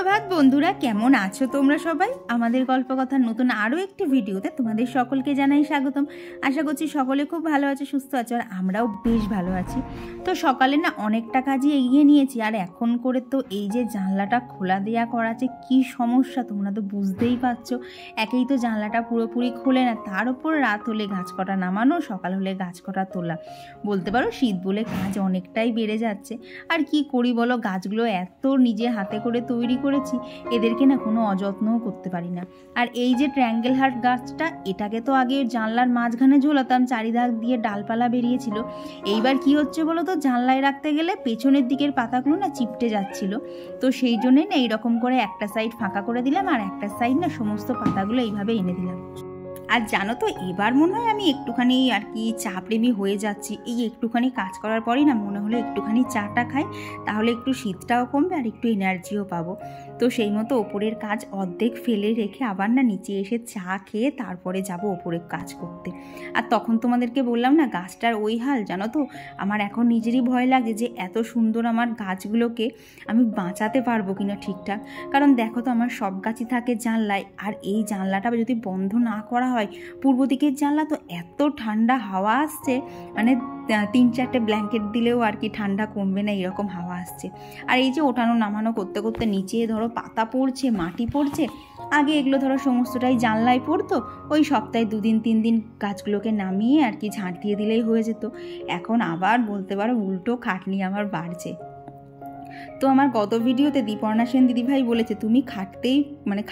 সুপ্রভাত বন্ধুরা, কেমন আছো তোমরা সবাই? আমাদের গল্পকথার নতুন আরও একটি ভিডিওতে তোমাদের সকলকে জানাই স্বাগতম। আশা করছি সকলে খুব ভালো আছে, সুস্থ আছো, আর আমরাও বেশ ভালো আছি। তো সকালে না অনেকটা কাজই এগিয়ে নিয়েছি, আর এখন করে তো এই যে জানলাটা খোলা দেওয়া করা আছে, কী সমস্যা তোমরা তো বুঝতেই পারছো। একেই তো জানলাটা পুরোপুরি খোলে না, তার উপর রাত হলে গাছ কটা নামানো, সকাল হলে গাছ কটা তোলা। বলতে পারো শীত বলে কাজ অনেকটাই বেড়ে যাচ্ছে। আর কি করি বলো, গাছগুলো এত নিজে হাতে করে তৈরি করেছি, এদেরকে না কোনো অযত্নও করতে পারি না। আর এই যে ট্রায়াঙ্গেল হার্ট গাছটা, এটাকে তো আগে জানলার মাঝখানে ঝোলাতাম, চারিধার দিয়ে ডালপালা বেরিয়েছিল। এইবার কি হচ্ছে বলো তো, জানলায় রাখতে গেলে পেছনের দিকের পাতাগুলো না চিপটে যাচ্ছিল। তো সেই জন্যই না এইরকম করে একটা সাইড ফাঁকা করে দিলাম, আর একটা সাইড না সমস্ত পাতাগুলো এইভাবে এনে দিলাম। আর জানো তো, এবার মনে হয় আমি একটুখানি আর কি চা প্রেমী হয়ে যাচ্ছি। এই একটুখানি কাজ করার পরেই না মনে হলো একটুখানি চাটা খাই, তাহলে একটু শীতটাও কমবে আর একটু এনার্জিও পাবো। তো সেই মতো ওপরের কাজ অর্ধেক ফেলে রেখে আবার না নিচে এসে চা খেয়ে তারপরে যাব ওপরের কাজ করতে। আর তখন তোমাদেরকে বললাম না গাছটার ওই হাল, জানো তো আমার এখন নিজেরই ভয় লাগে যে এত সুন্দর আমার গাছগুলোকে আমি বাঁচাতে পারবো কিনা ঠিকঠাক। কারণ দেখো তো, আমার সব গাছই থাকে জানলায়, আর এই জানলাটা যদি বন্ধ না করা হয়, পূর্ব দিকের জানলা তো এত ঠান্ডা হাওয়া আসছে, মানে 3-4টে ব্ল্যাঙ্কেট দিলেও আর কি ঠান্ডা কমবে না, এরকম হাওয়া আসছে। আর এই যে ওঠানো নামানো করতে করতে নিচে ধরো পাতা পড়ছে, মাটি পড়ছে। আগে এগুলো ধরো সমস্তটাই জানলায় পড়তো, ওই সপ্তাহে 2-3 দিন গাছগুলোকে নামিয়ে আর কি ঝাঁট দিয়ে দিলেই হয়ে যেত। এখন আবার বলতে পারো উল্টো খাটনি আমার বাড়ছে। তো আমার গত ভিডিওতে দীপর্ণা সেন দিদিভাই বলেছে তুমি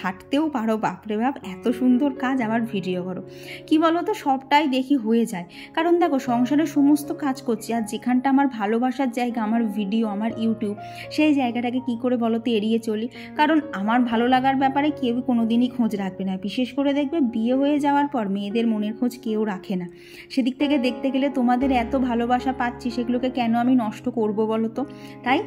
খাটতেও পারো, বাপরে বাপ এত সুন্দর কাজ, আবার ভিডিও করো। কি বলো তো, সবটাই দেখি হয়ে যায়। কারণ দেখো সংসারের সমস্ত কাজ করছি, আর যেখানটা আমার ভালোবাসার জায়গা, আমার ভিডিও, আমার ইউটিউব, সেই জায়গাটাকে কি করে বলো তো এড়িয়ে চলি। কারণ আমার ভালো লাগার ব্যাপারে কেউ কোনোদিনই খোঁজ রাখবে না। বিশেষ করে দেখবে বিয়ে হয়ে যাওয়ার পর মেয়েদের মনের খোঁজ কেউ রাখে না। সেদিক থেকে দেখতে গেলে তোমাদের এত ভালোবাসা পাচ্ছি, সেগুলোকে কেন আমি নষ্ট করবো বলো তো। তাই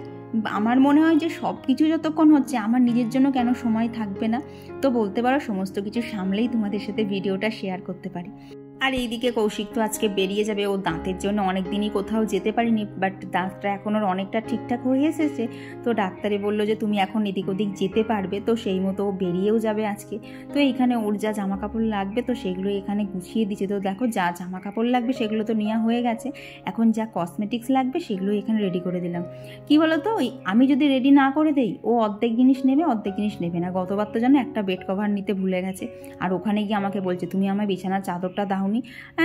আমার মনে হয় যে সব কিছু যতক্ষণ হচ্ছে, আমার নিজের জন্য কেন সময় থাকবে না। তো বলতে পারো সমস্ত কিছু সামলেই তোমাদের সাথে ভিডিওটা শেয়ার করতে পারি। আর এইদিকে কৌশিক তো আজকে বেরিয়ে যাবে, ও দাঁতের জন্য অনেক দিনই কোথাও যেতে পারিনি, বাট দাঁতটা এখন ওর অনেকটা ঠিকঠাক হয়ে এসেছে। তো ডাক্তারে বললো যে তুমি এখন এদিক ওদিক যেতে পারবে, তো সেই মতো ও বেরিয়েও যাবে আজকে। তো এইখানে ওর যা জামা কাপড় লাগবে তো সেগুলো এখানে গুছিয়ে দিচ্ছে। তো দেখো যা জামা কাপড় লাগবে সেগুলো তো নেওয়া হয়ে গেছে, এখন যা কসমেটিক্স লাগবে সেগুলো এখানে রেডি করে দিলাম। কি বলো তো, আমি যদি রেডি না করে দেই, ও অর্ধেক জিনিস নেবে, অর্ধেক জিনিস নেবে না। গতবার তো জানো একটা বেড কভার নিতে ভুলে গেছে, আর ওখানে গিয়ে আমাকে বলছে তুমি আমার বিছানার চাদরটা দাও। আমি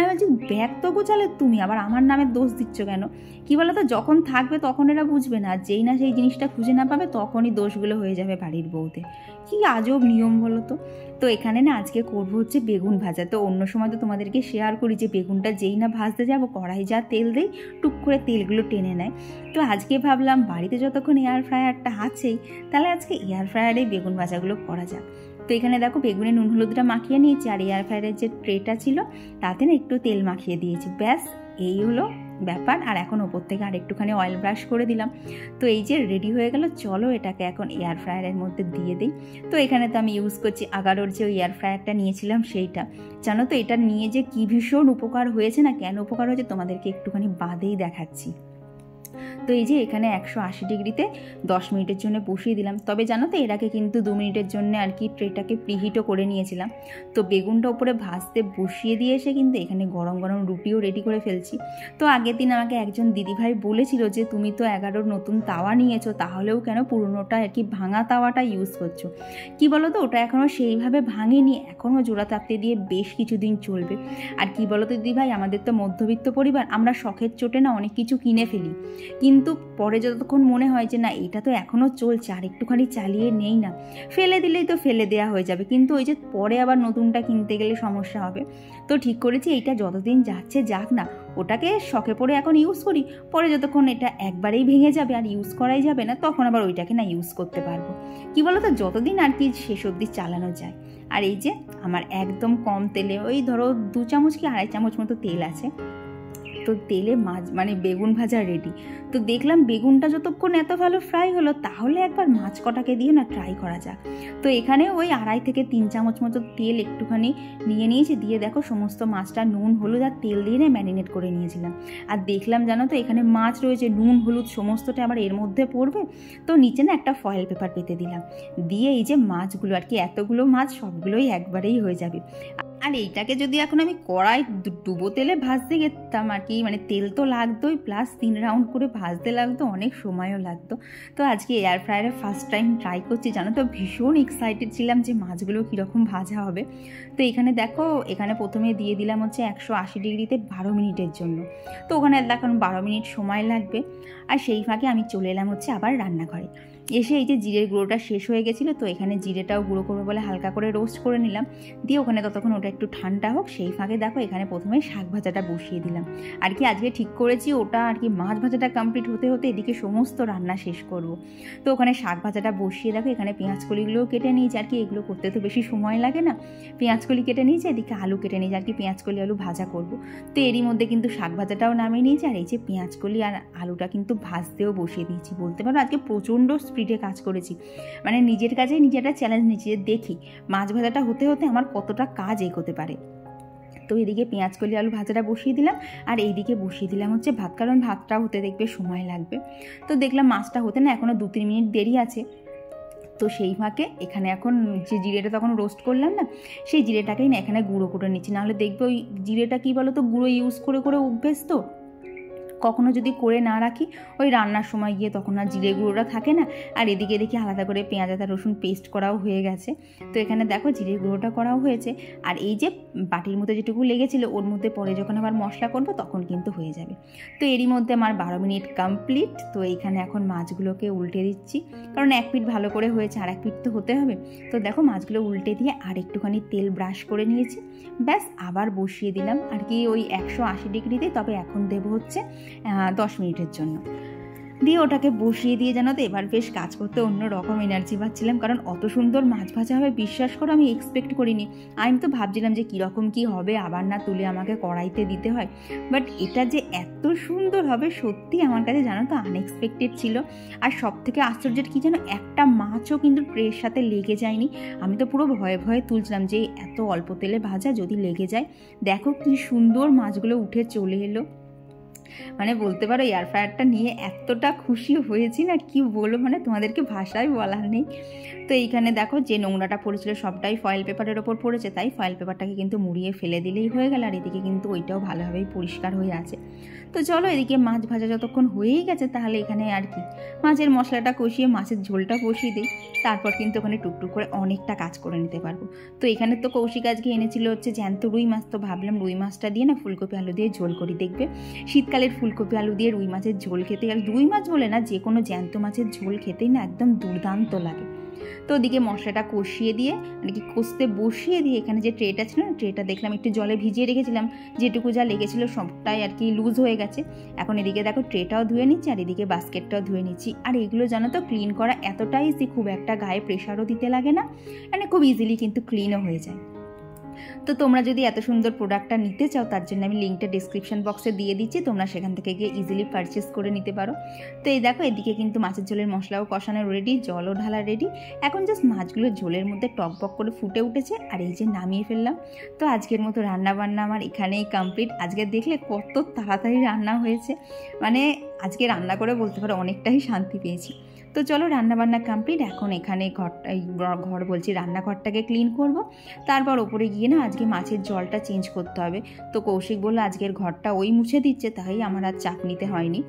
বলছি ব্যাগ তো গোছালে তুমি, আবার আমার নামে দোষ দিচ্ছ কেন? কি বলো তো, যখন থাকবে তখন এরা বুঝবে না, যেই না সেই জিনিসটা খুঁজে না পাবে তখনই দোষগুলো হয়ে যাবে বাড়ির বউতে। কি আজব নিয়ম বলো তো। তো এখানে না আজকে করবো হচ্ছে বেগুন ভাজা। তো অন্য সময় তো তোমাদেরকে শেয়ার করি যে বেগুনটা যেই না ভাজতে যাবো, কড়াই যা তেল দেই টুক করে তেলগুলো টেনে নেয়। তো আজকে ভাবলাম বাড়িতে যতক্ষণ এয়ার ফ্রায়ারটা আছেই, তাহলে আজকে এয়ার ফ্রায়ারে বেগুন ভাজাগুলো করা যাক। তো এখানে দেখো বেগুনে নুন হলুদটা মাখিয়ে নিয়েছি, আর এয়ার ফ্রায়ারের যে ট্রেটা ছিল তাতে না একটু তেল মাখিয়ে দিয়েছি, ব্যাস এই হলো ব্যাপার। আর এখন ওপর থেকে আর একটুখানি অয়েল ব্রাশ করে দিলাম। তো এই যে রেডি হয়ে গেল, চলো এটাকে এখন এয়ার ফ্রায়ারের মধ্যে দিয়ে দিই। তো এখানে তো আমি ইউজ করছি আগারোর যে এয়ার ফ্রায়ারটা নিয়েছিলাম সেইটা। জানো তো এটা নিয়ে যে কি ভীষণ উপকার হয়েছে না, কেন উপকার হয়েছে তোমাদেরকে একটুখানি বাদেই দেখাচ্ছি। তো এই যে এখানে 180 ডিগ্রিতে 10 মিনিটের জন্য বসিয়ে দিলাম। তবে জানো তো এর আগে কিন্তু 2 মিনিটের জন্য আর কি ট্রেটাকে প্রিহিটও করে নিয়েছিলাম। তো বেগুনটা উপরে ভাজতে বসিয়ে দিয়ে এসে কিন্তু এখানে গরম গরম রুটিও রেডি করে ফেলছি। তো আগের দিন আমাকে একজন দিদিভাই বলেছিল যে তুমি তো 11 নতুন তাওয়া নিয়েছো, তাহলেও কেন পুরোনোটা আর কি ভাঙা তাওয়াটা ইউজ করছো। কি বলো তো, ওটা এখনও সেইভাবে ভাঙেনি, এখনও জোড়া তাপতে দিয়ে বেশ কিছুদিন চলবে। আর কি বলো তো দিদিভাই, আমাদের তো মধ্যবিত্ত পরিবার, আমরা শখের চোটে না অনেক কিছু কিনে ফেলি, কিন্তু পরে যতক্ষণ মনে হয় যে না এটা তো এখনও চলছে, আর একটুখানি চালিয়ে নেই না, ফেলে দিলেই তো ফেলে দেওয়া হয়ে যাবে, কিন্তু ওই যে পরে আবার নতুনটা কিনতে গেলে সমস্যা হবে। তো ঠিক করেছি এইটা যতদিন যাচ্ছে যাক না, ওটাকে শখে পড়ে এখন ইউজ করি, পরে যতক্ষণ এটা একবারেই ভেঙে যাবে আর ইউজ করাই যাবে না, তখন আবার ওইটাকে না ইউজ করতে পারবো। কি বলো তো, যতদিন আর কি শেষ অবধি চালানো যায়। আর এই যে আমার একদম কম তেলে, ওই ধরো 2 চামচ কি 2.5 চামচ মতো তেল আছে। তো তেলে মাছ মানে বেগুন ভাজা রেডি। তো দেখলাম বেগুনটা যতক্ষণ এত ভালো ফ্রাই হলো, তাহলে একবার মাছ কটাকে দিয়ে না ট্রাই করা যাক। তো এখানে ওই 2.5 থেকে 3 চামচ মতো তেল একটুখানি নিয়ে নিয়েছি, দিয়ে দেখো সমস্ত মাছটা নুন হলুদ আর তেল দিয়ে ম্যারিনেট করে নিয়েছিলাম। আর দেখলাম জানো তো এখানে মাছ রয়েছে, নুন হলুদ সমস্তটা আবার এর মধ্যে পড়বে, তো নিচে না একটা ফয়েল পেপার পেতে দিলাম, দিয়ে এই যে মাছগুলো আর কি, এতগুলো মাছ সবগুলোই একবারেই হয়ে যাবে। আর এইটাকে যদি এখন আমি কড়াই ডুবো তেলে ভাজতে যেতাম আর কি, মানে তেল তো লাগতোই, প্লাস 3 রাউন্ড করে ভাজতে লাগতো, অনেক সময়ও লাগতো। তো আজকে এয়ার ফ্রায়ারে ফার্স্ট টাইম ট্রাই করছি জানো তো, ভীষণ এক্সাইটেড ছিলাম যে মাছগুলো কীরকম ভাজা হবে। তো এখানে দেখো, এখানে প্রথমে দিয়ে দিলাম হচ্ছে 180 ডিগ্রিতে 12 মিনিটের জন্য। তো ওখানে দেখো 12 মিনিট সময় লাগবে। আর সেই ফাঁকে আমি চলে এলাম হচ্ছে আবার রান্নাঘরে। এসে এই যে জিরের গুঁড়োটা শেষ হয়ে গেছিলো, তো এখানে জিরেটাও গুঁড়ো করবো বলে হালকা করে রোস্ট করে নিলাম, দিয়ে ওখানে ততক্ষণ ওটা একটু ঠান্ডা হোক। সেই ফাঁকে দেখো এখানে প্রথমে শাক ভাজাটা বসিয়ে দিলাম আর কি, আজকে ঠিক করেছি ওটা আর কি মাছ ভাজাটা কমপ্লিট হতে হতে এদিকে সমস্ত রান্না শেষ করব। তো ওখানে শাক ভাজাটা বসিয়ে দেখো এখানে পেঁয়াজকলিগুলোও কেটে নিয়েছি আর কি, এগুলো করতে তো বেশি সময় লাগে না। পেঁয়াজকলি কেটে নিয়েছি, এদিকে আলু কেটে নিয়েছি আর কি, পেঁয়াজকলি আলু ভাজা করব। তো এরই মধ্যে কিন্তু শাক ভাজাটাও নামিয়ে নিয়েছি, আর এই যে পেঁয়াজকলি আর আলুটা কিন্তু ভাজতেও বসিয়ে দিয়েছি। বলতে পারো আজকে প্রচণ্ড স্পিডে কাজ করেছি, মানে নিজের কাছে নিজে একটা চ্যালেঞ্জ নিচ্ছি যে দেখি মাছ ভাজাটা হতে হতে আমার কতটা কাজ এগোতে পারে। তো এদিকে পেঁয়াজকলি আলু ভাজাটা বসিয়ে দিলাম, আর এইদিকে বসিয়ে দিলাম হচ্ছে ভাত, কারণ ভাতটা হতে দেখবে সময় লাগবে। তো দেখলাম মাছটা হতে না এখনও 2-3 মিনিট দেরি আছে। তো সেই ফাঁকে এখানে এখন যে জিরেটা তখন রোস্ট করলাম না, সেই জিরেটাকেই না এখানে গুঁড়ো করে নিচ্ছি, নাহলে দেখবে ওই জিরেটা কী বলো তো, গুঁড়ো ইউজ করে করে অভ্যেস, তো কখনো যদি করে না রাখি ওই রান্নার সময় গিয়ে তখন আর জিরে গুঁড়োটা থাকে না। আর এদিকে দেখি আলাদা করে পেঁয়াজ আদা রসুন পেস্ট করাও হয়ে গেছে। তো এখানে দেখো জিরে গুঁড়োটা করাও হয়েছে, আর এই যে বাটির মধ্যে যেটুকু লেগেছিলো ওর মধ্যে পরে যখন আবার মশলা করবো তখন কিন্তু হয়ে যাবে। তো এরই মধ্যে আমার 12 মিনিট কমপ্লিট। তো এইখানে এখন মাছগুলোকে উল্টে দিচ্ছি, কারণ এক পিঠ ভালো করে হয়েছে, আর এক পিঠ তো হতে হবে। তো দেখো মাছগুলো উল্টে দিয়ে আর একটুখানি তেল ব্রাশ করে নিয়েছি, ব্যাস আবার বসিয়ে দিলাম আর কি ওই 180 ডিগ্রিতে। তবে এখন দেবো হচ্ছে 10 মিনিটের জন্য, দিয়ে ওটাকে বসিয়ে দিয়ে জানো তো এবার বেশ কাজ করতে অন্য রকম এনার্জি পাচ্ছিলাম, কারণ অত সুন্দর মাছ ভাজা হবে বিশ্বাস করো আমি এক্সপেক্ট করিনি। আমি তো ভাবছিলাম যে কীরকম কী হবে, আবার না তুলে আমাকে কড়াইতে দিতে হয়, বাট এটা যে এত সুন্দর হবে সত্যি আমার কাছে জানো তো আনএক্সপেক্টেড ছিল। আর সব থেকে আশ্চর্যের কী জানো, একটা মাছও কিন্তু ট্রের সাথে লেগে যায়নি। আমি তো পুরো ভয়ে ভয়ে তুলছিলাম যে এত অল্প তেলে ভাজা যদি লেগে যায়। দেখো কী সুন্দর মাছগুলো উঠে চলে এলো, মানে বলতে পারো এয়ার ফ্রায়ারটা নিয়ে এতটা খুশি হয়েছি না কি বলবো, মানে তোমাদেরকে ভাষায় বলার নেই। তো এইখানে দেখো যে নোংরাটা পড়েছিল সবটাই ফয়েল পেপারের ওপর পড়েছে, তাই ফয়েল পেপারটাকে কিন্তু মুড়িয়ে ফেলে দিলেই হয়ে গেল। আর এদিকে কিন্তু ওইটাও ভালোভাবেই পরিষ্কার হয়ে আছে। তো চলো এদিকে মাছ ভাজা যতক্ষণ হয়েই গেছে, তাহলে এখানে আর কি মাছের মশলাটা কষিয়ে মাছের ঝোলটা বসিয়ে দিই, তারপর কিন্তু ওখানে টুকটুক করে অনেকটা কাজ করে নিতে পারবো। তো এখানে তো কৌশিক আজকে এনেছিল হচ্ছে জ্যান্ত রুই মাছ, তো ভাবলাম রুই মাছটা দিয়ে না ফুলকপি আলু দিয়ে ঝোল করি। দেখবে শীতকালের ফুলকপি আলু দিয়ে রুই মাছের ঝোল খেতে, আর রুই মাছ বলে না যে কোনো জ্যান্ত মাছের ঝোল খেতেই না একদম দুর্দান্ত লাগে। তো ওদিকে মশলাটা কষিয়ে দিয়ে আর কি কষতে বসিয়ে দিয়ে এখানে যে ট্রেটা ছিল না, ট্রেটা দেখলাম একটু জলে ভিজিয়ে রেখেছিলাম, যেটুকু যা লেগেছিলো সবটাই আর কি লুজ হয়ে গেছে। এখন এদিকে দেখো ট্রেটাও ধুয়ে নিচ্ছি, আর এদিকে বাস্কেটটাও ধুয়ে নিচ্ছি। আর এগুলো জানো তো ক্লিন করা এতটাই ইজি, খুব একটা গায়ে প্রেশারও দিতে লাগে না, মানে খুব ইজিলি কিন্তু ক্লিনও হয়ে যায়। তো তোমরা যদি এত সুন্দর প্রোডাক্টটা নিতে চাও, তার জন্য আমি লিঙ্কটা ডিসক্রিপশন বক্সে দিয়ে দিচ্ছি, তোমরা সেখান থেকে গিয়ে ইজিলি পারচেস করে নিতে পারো। তো এই দেখো এদিকে কিন্তু মাছের ঝোলের মশলাও কষানো রেডি, জলও ঢালা রেডি। এখন জাস্ট মাছগুলো ঝোলের মধ্যে টকবক করে ফুটে উঠেছে, আর এই যে নামিয়ে ফেললাম। তো আজকের মতো রান্নাবান্না আমার এখানেই কমপ্লিট। আজকে দেখলে কত তাড়াতাড়ি রান্না হয়েছে, মানে আজকে রান্না করে বলতে পারো অনেকটাই শান্তি পেয়েছি। তো চলো রান্নাবান্না কমপ্লিট, এখন এখানে ঘর বলছি রান্নাঘরটাকে ক্লিন করব, তারপর ওপরে গিয়ে না আজকে মাছের জলটা চেঞ্জ করতে হবে। তো কৌশিক বললো আজকের ঘরটা ওই মুছে দিচ্ছে, তাই আমার আর চাপ নিতে হয়নি।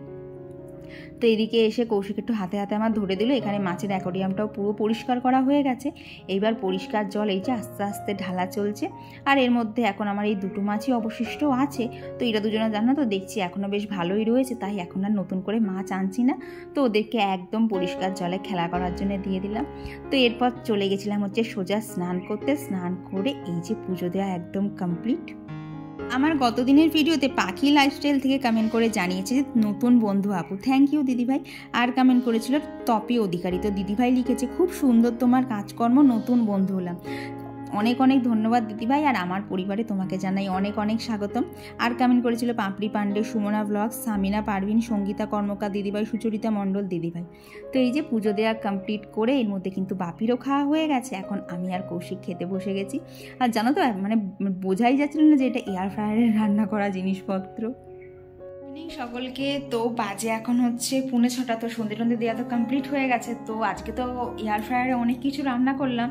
তো এদিকে এসে কৌশিক একটু হাতে হাতে আমার ধরে দিল, এখানে মাছের অ্যাকোরিয়ামটাও পুরো পরিষ্কার করা হয়ে গেছে। এইবার পরিষ্কার জল এই যে আস্তে আস্তে ঢালা চলছে, আর এর মধ্যে এখন আমার এই দুটো মাছই অবশিষ্ট আছে। তো এরা দুজনে জানো তো দেখছি এখনও বেশ ভালোই রয়েছে, তাই এখন আর নতুন করে মাছ আনছি না। তো ওদেরকে একদম পরিষ্কার জলে খেলা করার জন্য দিয়ে দিলাম। তো এরপর চলে গেছিলাম হচ্ছে সোজা স্নান করতে। স্নান করে এই যে পুজো দেওয়া একদম কমপ্লিট। আমার গতদিনের ভিডিওতে পাখি লাইফস্টাইল থেকে কমেন্ট করে জানিয়েছে যে নতুন বন্ধু আপু, থ্যাংক ইউ দিদিভাই। আর কমেন্ট করেছিল তপি অধিকারী, তো দিদিভাই লিখেছে খুব সুন্দর তোমার কাজকর্ম, নতুন বন্ধু হলাম। অনেক অনেক ধন্যবাদ দিদিভাই, আর আমার পরিবারে তোমাকে জানাই অনেক অনেক স্বাগতম। আর কমেন্ট করেছিল পাপড়ি পান্ডে, সুমনা ব্লগস, সামিনা পারভিন, সঙ্গীতা কর্মকার দিদিভাই, সুচরিতা মণ্ডল দিদিভাই। তো এই যে পুজো দেওয়া কমপ্লিট করে এর মধ্যে কিন্তু বাপিরও খাওয়া হয়ে গেছে, এখন আমি আর কৌশিক খেতে বসে গেছি। আর জানো তো মানে বোঝাই যাচ্ছিল না যে এটা এয়ার ফ্রায়ারে রান্না করা জিনিসপত্র। সকলকে, তো বাজে এখন হচ্ছে 5:45, তো সন্ধে টন্ধে দেওয়া তো কমপ্লিট হয়ে গেছে। তো আজকে তো এয়ার ফ্রায়ারে অনেক কিছু রান্না করলাম।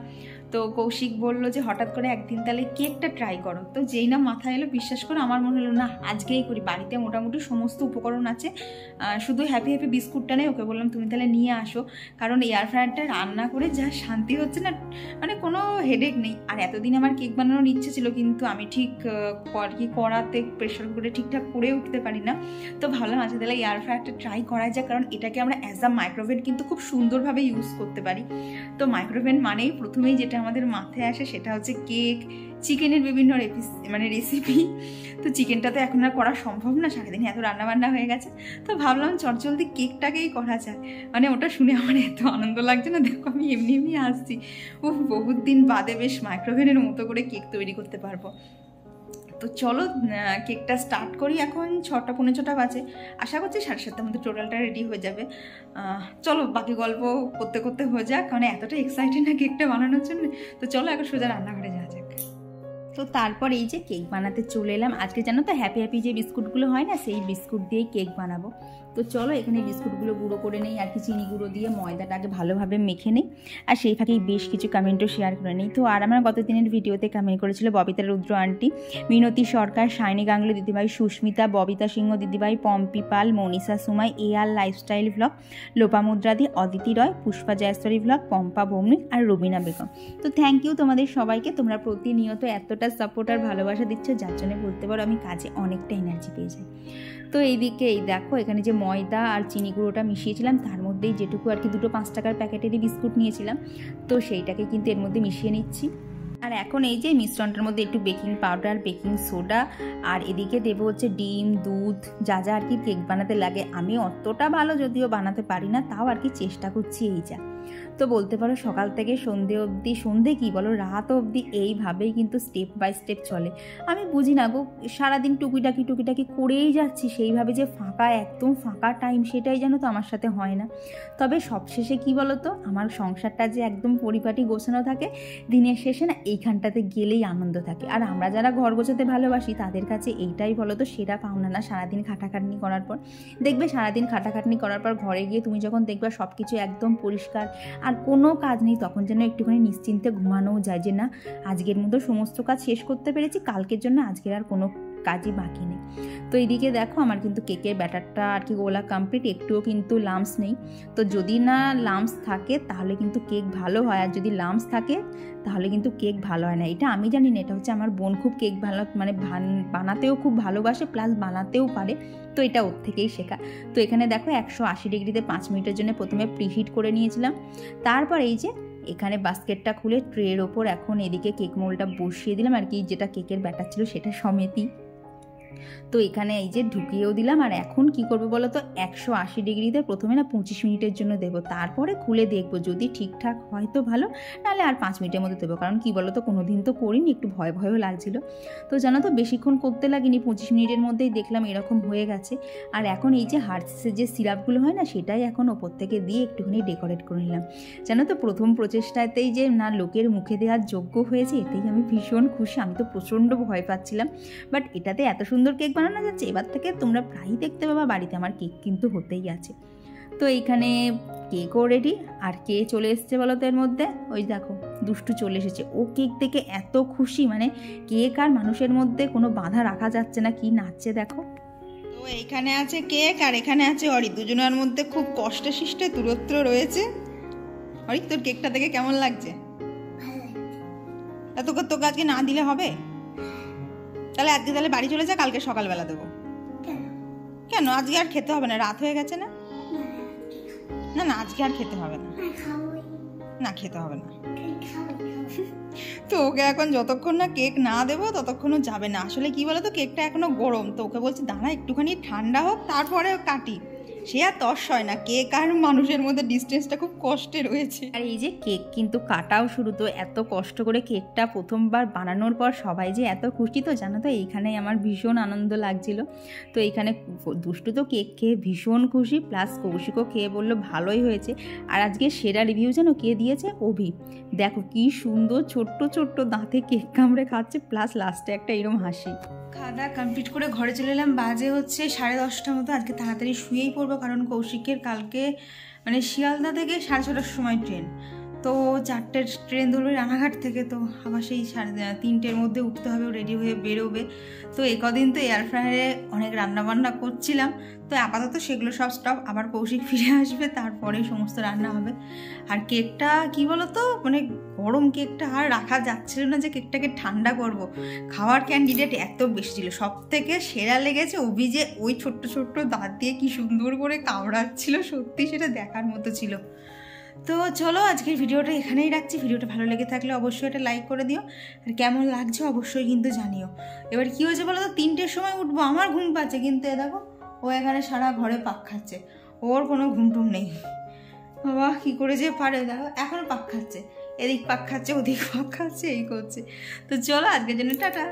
তো কৌশিক বললো যে হঠাৎ করে একদিন তাহলে কেকটা ট্রাই করো। তো যেই না মাথায় এলো, বিশ্বাস করো আমার মনে হলো না আজকেই করি। বাড়িতে মোটামুটি সমস্ত উপকরণ আছে, শুধু হ্যাপি হ্যাপি বিস্কুটটা নেই। ওকে বললাম তুমি তাহলে নিয়ে আসো, কারণ এয়ার ফ্রায়ারটা রান্না করে যা শান্তি হচ্ছে না, মানে কোনো হেডেক নেই। আর এতদিন আমার কেক বানানোর ইচ্ছে ছিল, কিন্তু আমি ঠিক কড়াতে প্রেশার কুকারে ঠিকঠাক করে উঠতে পারি না। তো ভাবলাম আজকে তাহলে এয়ার ফ্রায়ারটা ট্রাই করা যায়, কারণ এটাকে আমরা অ্যাজ আ মাইক্রোওভেন কিন্তু খুব সুন্দরভাবে ইউজ করতে পারি। তো মাইক্রোওভেন মানেই প্রথমেই যেটা আমাদের মাথায় আসে সেটা হচ্ছে কেক, চিকেনের বিভিন্ন রেসিপি। তো চিকেনটা তো এখন আর করা সম্ভব না, সারাদিন এত রান্নাবান্না হয়ে গেছে। তো ভাবলাম চটজলদি কেকটাকেই করা যায়। মানে ওটা শুনে আমার এত আনন্দ লাগছে না, দেখো আমি এমনি এমনি আসছি। বহুত দিন বাদে বেশ মাইক্রোওভেনের মতো করে কেক তৈরি করতে পারবো। তো চলো কেকটা স্টার্ট করি। এখন 6টা 6:45 বাজে, আশা করছি 7:30টার মধ্যে টোটালটা রেডি হয়ে যাবে। চলো বাকি গল্প করতে করতে হয়ে যাক, কারণ এতটা এক্সাইটেড না কেকটা বানানোর জন্য। তো চলো এখন সোজা রান্নাঘরে যাওয়া যাক। তো তারপর এই যে কেক বানাতে চলে এলাম। আজকে জানো তো হ্যাপি হ্যাপি যে বিস্কুটগুলো হয় না, সেই বিস্কুট দিয়েই কেক বানাবো। তো চলো এখানে বিস্কুটগুলো গুঁড়ো করে নেই, আর কি চিনি গুঁড়ো দিয়ে ময়দাটাকে ভালোভাবে মেখে নেই। আর সেই ফাঁকেই বেশ কিছু কমেন্টও শেয়ার করে নিই। তো আর আমার গত দিনের ভিডিওতে কমেন্ট করেছিল ববিতা রুদ্র আন্টি, মিনতি সরকার, শাইনি গাঙ্গুলি দিদিভাই, সুস্মিতা, ববিতা সিংহ দিদিভাই, পম্পি পাল, মনীষা সুমাই, AR লাইফস্টাইল ব্লগ, লোপামুদ্রাদি, অদিতি রয়, পুষ্পা জয়স্তরী ব্লগ, পম্পা ভৌমিক আর রবিনা বেগম। তো থ্যাংক ইউ তোমাদের সবাইকে, তোমরা প্রতিনিয়ত এতটা সাপোর্ট আর ভালোবাসা দিচ্ছ, যার জন্য বলতে পারো আমি কাজে অনেকটা এনার্জি পেয়ে যাই। তো এইদিকে এই দেখো এখানে যে ময়দা আর চিনি গুঁড়োটা মিশিয়েছিলাম, তার মধ্যেই যেটুকু আর কি 2 5 টাকার প্যাকেটেরই বিস্কুট নিয়েছিলাম, তো সেইটাকে কিন্তু এর মধ্যে মিশিয়ে নিচ্ছি। আর এখন এই যে মিশ্রণটার মধ্যে একটু বেকিং পাউডার, বেকিং সোডা, আর এদিকে দেবো হচ্ছে ডিম, দুধ, যা যা আর কি কেক বানাতে লাগে। আমি অতটা ভালো যদিও বানাতে পারি না, তাও আর কি চেষ্টা করছি এই যা। তো বলতে পারো সকাল থেকে সন্ধে অবধি, সন্ধে কি বলো রাত অবধি এইভাবেই কিন্তু স্টেপ বাই স্টেপ চলে। আমি বুঝি না গো, সারাদিন টুকিটাকি করেই যাচ্ছি, সেইভাবে যে ফাঁকা একদম ফাঁকা টাইম সেটাই যেন তো আমার সাথে হয় না। তবে সবশেষে কি বলো তো, আমার সংসারটা যে একদম পরিপাটি গোছানো থাকে, দিনের শেষে না এইখানটাতে গেলেই আনন্দ থাকে। আর আমরা যারা ঘর গোছাতে ভালোবাসি তাদের কাছে এইটাই বলো তো সেরা পাওনা না। সারাদিন খাটাখাটনি করার পর দেখবে, সারাদিন খাটাখাটনি করার পর ঘরে গিয়ে তুমি যখন দেখবে সব কিছু একদম পরিষ্কার আর কোনো কাজ নেই, তখন যেন একটুখানি নিশ্চিন্তে ঘুমানোও যায় যে না আজকের মতো সমস্ত কাজ শেষ করতে পেরেছি, কালকের জন্য আজকের আর কোনো কাজই বাকি নেই। তো এইদিকে দেখো আমার কিন্তু কেকের ব্যাটারটা আর কি গোলা কমপ্লিট, একটুও কিন্তু লাম্পস নেই। তো যদি না লাম্পস থাকে তাহলে কিন্তু কেক ভালো হয়, আর যদি লাম্পস থাকে তাহলে কিন্তু কেক ভালো হয় না। এটা আমি জানি না, এটা হচ্ছে আমার বোন খুব কেক ভালো মানে বানাতেও খুব ভালোবাসে, প্লাস বানাতেও পারে, তো এটা ওর থেকেই শেখা। তো এখানে দেখো 180 ডিগ্রিতে 5 মিনিটের জন্য প্রথমে প্রিহিট করে নিয়েছিলাম। তারপর এই যে এখানে বাস্কেটটা খুলে ট্রের ওপর এখন এদিকে কেক মোল্ডটা বসিয়ে দিলাম, আর কি যেটা কেকের ব্যাটার ছিল সেটা সমেতই। তো এখানে এই যে ঢুকিয়েও দিলাম। আর এখন কি করবো বলো তো, 180 ডিগ্রিতে প্রথমে না 25 মিনিটের জন্য দেবো, তারপরে খুলে দেখবো যদি ঠিকঠাক হয় তো ভালো, নাহলে আর 5 মিনিটের মধ্যে দেবো। কারণ কি বলো তো, কোনো দিন তো করিনি, একটু ভয়ও লাগছিল। তো জানো তো বেশিক্ষণ করতে লাগেনি, 25 মিনিটের মধ্যেই দেখলাম এরকম হয়ে গেছে। আর এখন এই যে হার্টসের যে সিরাপগুলো হয় না, সেটাই এখন ওপর থেকে দিয়ে একটুখানি ডেকোরেট করে নিলাম। জানো তো প্রথম প্রচেষ্টাতেই যে না লোকের মুখে দেওয়ার যোগ্য হয়েছে, এতেই আমি ভীষণ খুশি। আমি তো প্রচণ্ড ভয় পাচ্ছিলাম, বাট এটাতে এত সুন্দর কেক বানানো যাচ্ছে। এবার থেকে তোমরা প্রায়ই দেখতে পাবা বাড়িতে আমার কেক কিন্তু হতেই আছে। তো এইখানে কেকও রেডি। আর কে চলে এসছে বলো তো এর মধ্যে, ওই দেখো দুষ্টু চলে এসেছে। ও কেক দেখে এত খুশি, মানে কেক আর মানুষের মধ্যে কোনো বাধা রাখা যাচ্ছে না, কি নাচছে দেখো। তো এইখানে আছে কেক আর এখানে আছে অরি, দুজনের মধ্যে খুব কষ্টে শিষ্টে দূরত্ব রয়েছে। অরি তোর কেকটা দেখে কেমন লাগছে? তোকে আজকে না দিলে হবে? তাহলে আজকে তাহলে বাড়ি চলে যা, কালকে সকালবেলা দেবো। কেন আজকে আর খেতে হবে না? রাত হয়ে গেছে না? না না আজকে আর খেতে হবে না, না খেতে হবে না। তো ওকে এখন যতক্ষণ না কেক না দেবো ততক্ষণও যাবে না। আসলে কি বলো তো, কেকটা এখনো গরম, তো ওকে বলছি দাঁড়া একটুখানি ঠান্ডা হোক তারপরে কাটি। সে আর তস হয় না, কেক আর মানুষের মধ্যে ডিস্টেন্সটা খুব কষ্টে রয়েছে। আর এই যে কেক কিন্তু কাটাও শুরু, তো এত কষ্ট করে কেকটা প্রথমবার বানানোর পর সবাই যে এত খুশি তো জানো তো, এইখানেই আমার ভীষণ আনন্দ লাগছিল। তো এইখানে দুষ্টু তো কেক খেয়ে ভীষণ খুশি, প্লাস কৌশিকও খেয়ে বললো ভালোই হয়েছে। আর আজকে সেরা রিভিউ জানো কে দিয়েছে? অভি। দেখো কি সুন্দর ছোট্ট ছোট্ট দাঁতে কেক কামড়ে খাচ্ছে, প্লাস লাস্টে একটা এরকম হাসি। খাওয়া দাওয়া কমপ্লিট করে ঘরে চলে এলাম, বাজে হচ্ছে 10:30 মতো। আজকে তাড়াতাড়ি শুয়েই পড়বো, কারণ কৌশিকের কালকে মানে শিয়ালদা থেকে 6:30 সময় ট্রেন, তো 4টের ট্রেন ধরবে রানাঘাট থেকে, তো আবার সেই 3টের মধ্যে উঠতে হবে, রেডি হয়ে বেরোবে। তো কদিন তো এয়ার ফ্রায়ারে অনেক রান্নাবান্না করছিলাম, তো আপাতত সেগুলো সব স্টপ, আবার কৌশিক ফিরে আসবে তারপরে সমস্ত রান্না হবে। আর কেকটা কি বলতো, মানে গরম কেকটা আর রাখা যাচ্ছিল না যে কেকটাকে ঠান্ডা করব। খাওয়ার ক্যান্ডিডেট এত বেশি ছিল, সব থেকে সেরা লেগেছে অভি যে ওই ছোট্ট ছোট্ট দাঁত দিয়ে কি সুন্দর করে কামড়াচ্ছিল, সত্যি সেটা দেখার মতো ছিল। তো চলো আজকের ভিডিওটা এখানেই রাখছি। ভিডিওটা ভালো লেগে থাকলে অবশ্যই এটা লাইক করে দিও, আর কেমন লাগছে অবশ্যই কিন্তু জানিও। এবার কী হয়েছে বলো তো, 3টের সময় উঠবো, আমার ঘুম পাচ্ছে, কিন্তু এ দেখো ও এখানে সারা ঘরে পাক খাচ্ছে, ওর কোনো ঘুমটুম নেই। বাবা কী করে যে পারে, দেখো এখনও পাক খাচ্ছে, এদিক পাক খাচ্ছে ওদিক পাক খাচ্ছে, এই করছে। তো চলো আজকের জন্য টাটা।